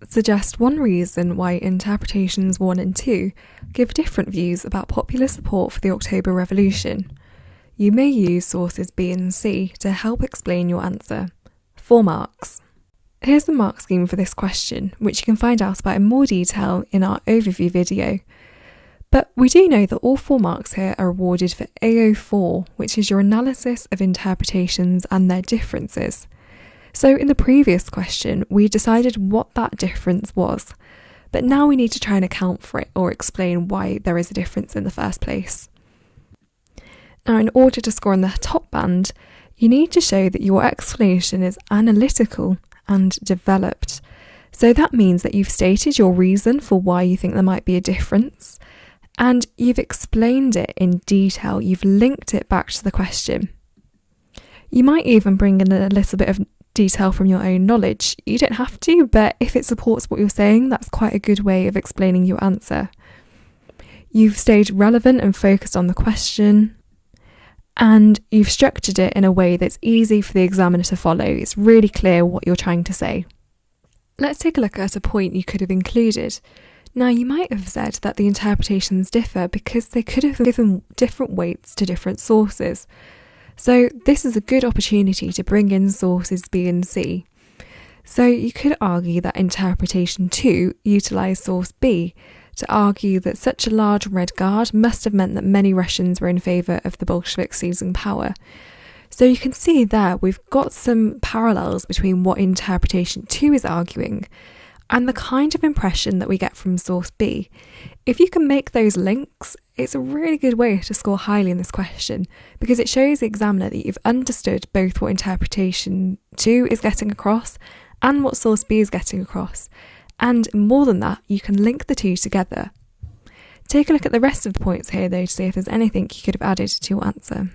suggest one reason why interpretations 1 and 2 give different views about popular support for the October Revolution. You may use sources B and C to help explain your answer. 4 marks. Here's the mark scheme for this question, which you can find out about in more detail in our overview video. But we do know that all 4 marks here are awarded for AO4, which is your analysis of interpretations and their differences. So in the previous question, we decided what that difference was, but now we need to try and account for it or explain why there is a difference in the first place. Now, in order to score in the top band, you need to show that your explanation is analytical and developed. So that means that you've stated your reason for why you think there might be a difference, and you've explained it in detail. You've linked it back to the question. You might even bring in a little bit of detail from your own knowledge. You don't have to, but if it supports what you're saying, that's quite a good way of explaining your answer. You've stayed relevant and focused on the question, and you've structured it in a way that's easy for the examiner to follow. It's really clear what you're trying to say. Let's take a look at a point you could have included. Now, you might have said that the interpretations differ because they could have given different weights to different sources. So this is a good opportunity to bring in sources B and C. So you could argue that interpretation 2 utilised source B to argue that such a large Red Guard must have meant that many Russians were in favour of the Bolsheviks seizing power. So you can see there we've got some parallels between what interpretation 2 is arguing and the kind of impression that we get from source B. If you can make those links, it's a really good way to score highly in this question because it shows the examiner that you've understood both what interpretation 2 is getting across and what source B is getting across. And more than that, you can link the two together. Take a look at the rest of the points here though to see if there's anything you could have added to your answer.